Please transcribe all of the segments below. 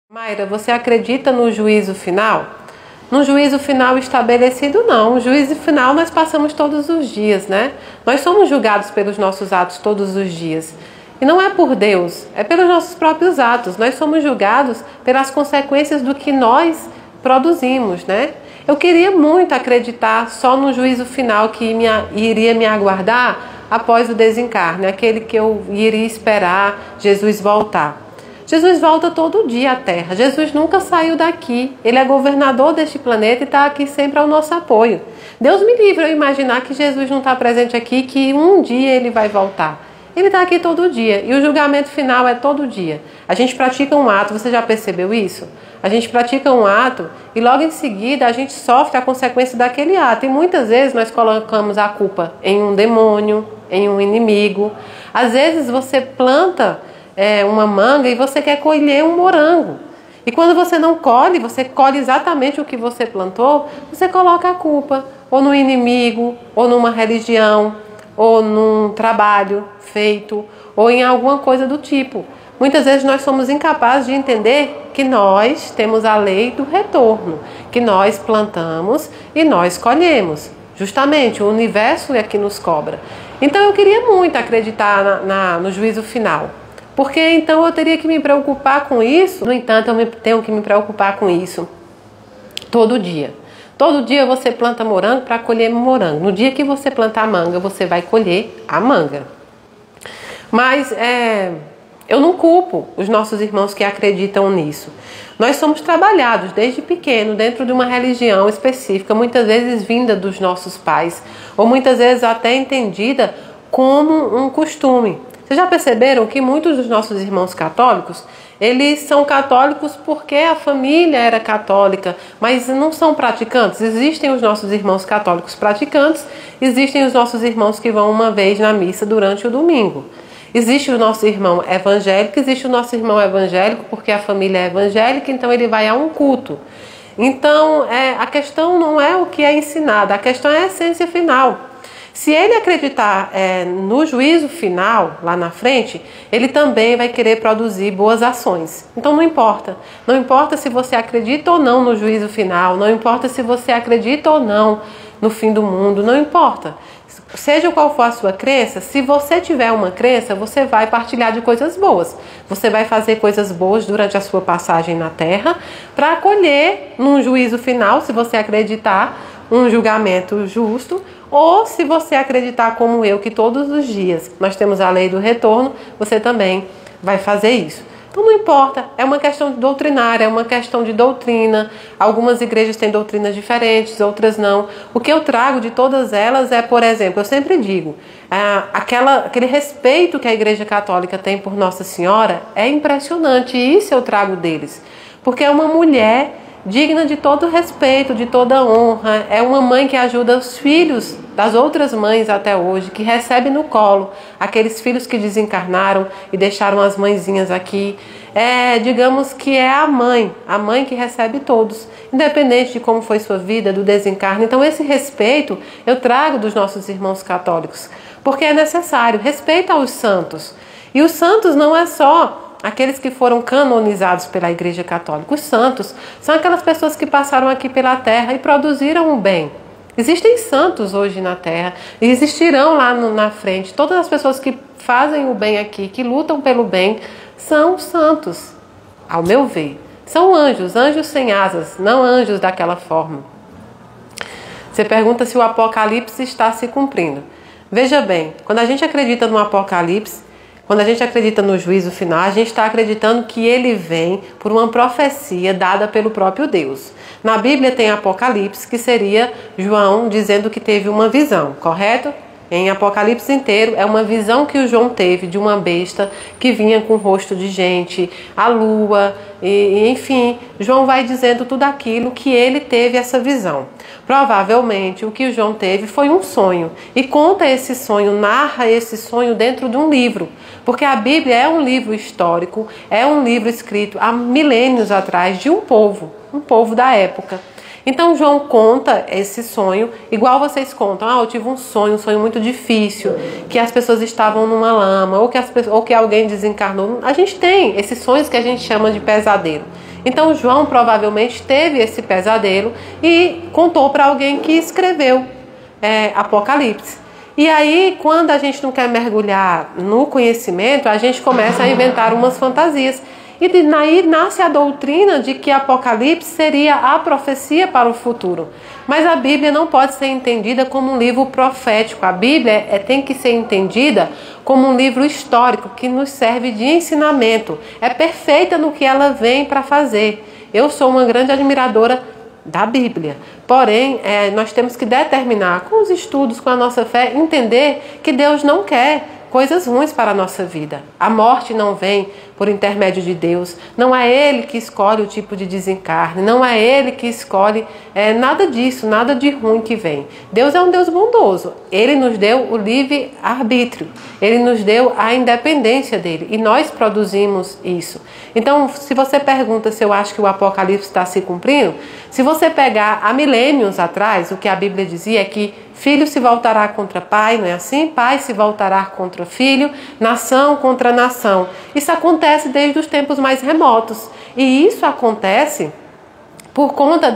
Mayra, você acredita no juízo final? No juízo final estabelecido, não. O juízo final nós passamos todos os dias, né? Nós somos julgados pelos nossos atos todos os dias. E não é por Deus, é pelos nossos próprios atos. Nós somos julgados pelas consequências do que nós produzimos, né? Eu queria muito acreditar só no juízo final que iria me aguardar após o desencarne, aquele que eu iria esperar Jesus voltar. Jesus volta todo dia à Terra. Jesus nunca saiu daqui. Ele é governador deste planeta e está aqui sempre ao nosso apoio. Deus me livre eu imaginar que Jesus não está presente aqui, que um dia ele vai voltar. Ele está aqui todo dia e o julgamento final é todo dia. A gente pratica um ato, você já percebeu isso? A gente pratica um ato e logo em seguida a gente sofre a consequência daquele ato. E muitas vezes nós colocamos a culpa em um demônio, em um inimigo. Às vezes você planta uma manga e você quer colher um morango. E quando você não colhe, você colhe exatamente o que você plantou, você coloca a culpa ou no inimigo, ou numa religião, ou num trabalho feito, ou em alguma coisa do tipo. Muitas vezes nós somos incapazes de entender que nós temos a lei do retorno, que nós plantamos e nós colhemos. Justamente, o universo é que nos cobra. Então eu queria muito acreditar no juízo final. Porque então eu teria que me preocupar com isso. No entanto, eu tenho que me preocupar com isso todo dia. Todo dia você planta morango para colher morango. No dia que você plantar manga, você vai colher a manga. Mas eu não culpo os nossos irmãos que acreditam nisso. Nós somos trabalhados desde pequeno dentro de uma religião específica, muitas vezes vinda dos nossos pais, ou muitas vezes até entendida como um costume. Vocês já perceberam que muitos dos nossos irmãos católicos, eles são católicos porque a família era católica, mas não são praticantes? Existem os nossos irmãos católicos praticantes, existem os nossos irmãos que vão uma vez na missa durante o domingo. Existe o nosso irmão evangélico, existe o nosso irmão evangélico porque a família é evangélica, então ele vai a um culto. Então, a questão não é o que é ensinado, a questão é a essência final. Se ele acreditar no juízo final, lá na frente, ele também vai querer produzir boas ações. Então não importa. Não importa se você acredita ou não no juízo final, não importa se você acredita ou não no fim do mundo, não importa. Seja qual for a sua crença, se você tiver uma crença, você vai partilhar de coisas boas. Você vai fazer coisas boas durante a sua passagem na Terra para colher num juízo final, se você acreditar, um julgamento justo, ou se você acreditar como eu, que todos os dias nós temos a lei do retorno, você também vai fazer isso. Então não importa, é uma questão doutrinária, é uma questão de doutrina. Algumas igrejas têm doutrinas diferentes, outras não. O que eu trago de todas elas é, por exemplo, eu sempre digo, aquele respeito que a Igreja Católica tem por Nossa Senhora é impressionante, e isso eu trago deles. Porque é uma mulher digna de todo respeito, de toda honra. É uma mãe que ajuda os filhos das outras mães até hoje, que recebe no colo aqueles filhos que desencarnaram e deixaram as mãezinhas aqui. Digamos que é a mãe que recebe todos, independente de como foi sua vida, do desencarne. Então esse respeito eu trago dos nossos irmãos católicos, porque é necessário respeito aos santos. E os santos não é só aqueles que foram canonizados pela Igreja Católica. Os santos são aquelas pessoas que passaram aqui pela Terra e produziram o bem. Existem santos hoje na Terra e existirão lá na frente. Todas as pessoas que fazem o bem aqui, que lutam pelo bem, são santos, ao meu ver. São anjos, anjos sem asas, não anjos daquela forma. Você pergunta se o Apocalipse está se cumprindo. Veja bem, quando a gente acredita no Apocalipse, quando a gente acredita no juízo final, a gente está acreditando que ele vem por uma profecia dada pelo próprio Deus. Na Bíblia tem Apocalipse, que seria João dizendo que teve uma visão, correto? Em Apocalipse inteiro é uma visão que o João teve de uma besta que vinha com o rosto de gente, a lua, enfim. João vai dizendo tudo aquilo que ele teve essa visão. Provavelmente o que o João teve foi um sonho e conta esse sonho, narra esse sonho dentro de um livro. Porque a Bíblia é um livro histórico, é um livro escrito há milênios atrás de um povo da época. Então João conta esse sonho, igual vocês contam, eu tive um sonho muito difícil, que as pessoas estavam numa lama, ou que alguém desencarnou. A gente tem esses sonhos que a gente chama de pesadelo. Então João provavelmente teve esse pesadelo e contou para alguém que escreveu Apocalipse. E aí, quando a gente não quer mergulhar no conhecimento, a gente começa a inventar umas fantasias. E daí nasce a doutrina de que Apocalipse seria a profecia para o futuro. Mas a Bíblia não pode ser entendida como um livro profético. A Bíblia tem que ser entendida como um livro histórico que nos serve de ensinamento. É perfeita no que ela vem para fazer. Eu sou uma grande admiradora da Bíblia. Porém, nós temos que determinar com os estudos, com a nossa fé, entender que Deus não quer coisas ruins para a nossa vida. A morte não vem por intermédio de Deus. Não é Ele que escolhe o tipo de desencarne. Não é Ele que escolhe nada disso, nada de ruim que vem. Deus é um Deus bondoso. Ele nos deu o livre-arbítrio. Ele nos deu a independência dele. E nós produzimos isso. Então, se você pergunta se eu acho que o Apocalipse está se cumprindo, se você pegar há milênios atrás, o que a Bíblia dizia é que filho se voltará contra pai, não é assim? Pai se voltará contra filho, nação contra nação. Isso acontece desde os tempos mais remotos. E isso acontece por conta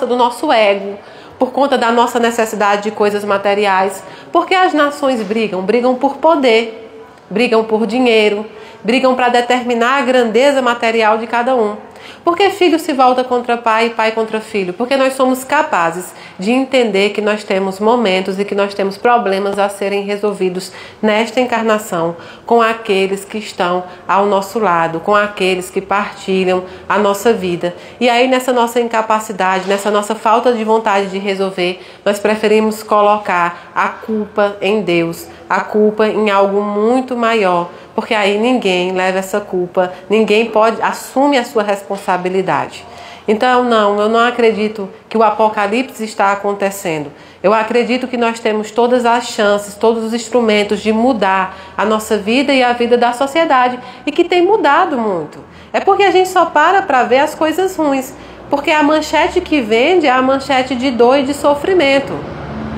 do nosso ego, por conta da nossa necessidade de coisas materiais. Porque as nações brigam por poder, brigam por dinheiro, brigam para determinar a grandeza material de cada um. Por que filho se volta contra pai e pai contra filho? Porque nós somos capazes de entender que nós temos momentos e que nós temos problemas a serem resolvidos nesta encarnação com aqueles que estão ao nosso lado, com aqueles que partilham a nossa vida. E aí nessa nossa incapacidade, nessa nossa falta de vontade de resolver, nós preferimos colocar a culpa em Deus, a culpa em algo muito maior, porque aí ninguém leva essa culpa, ninguém assume a sua responsabilidade. Então eu não acredito que o Apocalipse está acontecendo. Eu acredito que nós temos todas as chances, todos os instrumentos de mudar a nossa vida e a vida da sociedade, e que tem mudado muito. É porque a gente só para ver as coisas ruins, porque a manchete que vende é a manchete de dor e de sofrimento.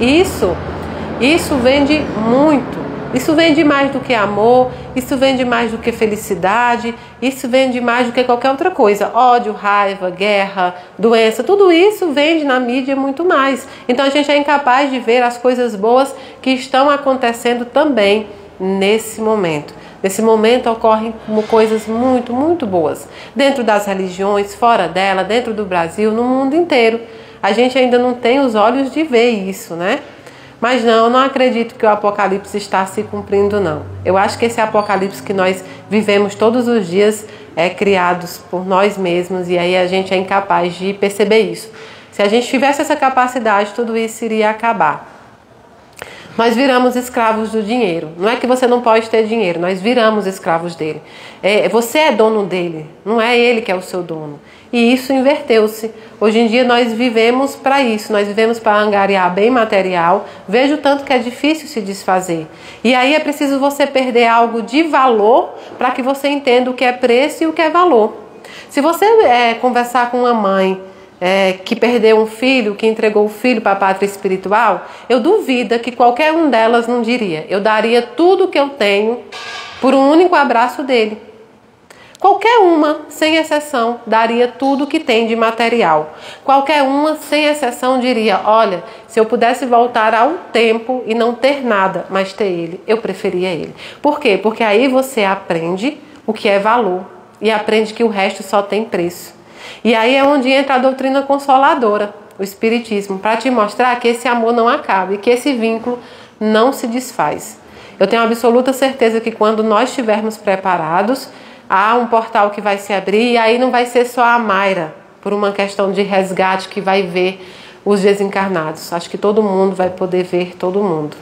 Isso vende muito. Isso vende mais do que amor, isso vende mais do que felicidade, isso vende mais do que qualquer outra coisa. Ódio, raiva, guerra, doença, tudo isso vende na mídia muito mais. Então a gente é incapaz de ver as coisas boas que estão acontecendo também nesse momento. Nesse momento ocorrem coisas muito, muito boas. Dentro das religiões, fora dela, dentro do Brasil, no mundo inteiro. A gente ainda não tem os olhos de ver isso, né? Mas eu não acredito que o Apocalipse está se cumprindo, não. Eu acho que esse Apocalipse que nós vivemos todos os dias é criado por nós mesmos, e aí a gente é incapaz de perceber isso. Se a gente tivesse essa capacidade, tudo isso iria acabar. Nós viramos escravos do dinheiro. Não é que você não pode ter dinheiro, nós viramos escravos dele. Você é dono dele, não é ele que é o seu dono. E isso inverteu-se. Hoje em dia nós vivemos para isso, nós vivemos para angariar bem material. Veja o tanto que é difícil se desfazer. E aí é preciso você perder algo de valor para que você entenda o que é preço e o que é valor. Se você conversar com uma mãe que perdeu um filho, que entregou o filho para a pátria espiritual, eu duvido que qualquer um delas não diria: eu daria tudo o que eu tenho por um único abraço dele. Qualquer uma, sem exceção, daria tudo o que tem de material. Qualquer uma, sem exceção, diria: olha, se eu pudesse voltar ao tempo e não ter nada, mas ter ele, eu preferia ele. Por quê? Porque aí você aprende o que é valor e aprende que o resto só tem preço. E aí é onde entra a doutrina consoladora, o Espiritismo, para te mostrar que esse amor não acaba e que esse vínculo não se desfaz. Eu tenho absoluta certeza que quando nós estivermos preparados, há um portal que vai se abrir, e aí não vai ser só a Mayra, por uma questão de resgate, que vai ver os desencarnados. Acho que todo mundo vai poder ver todo mundo.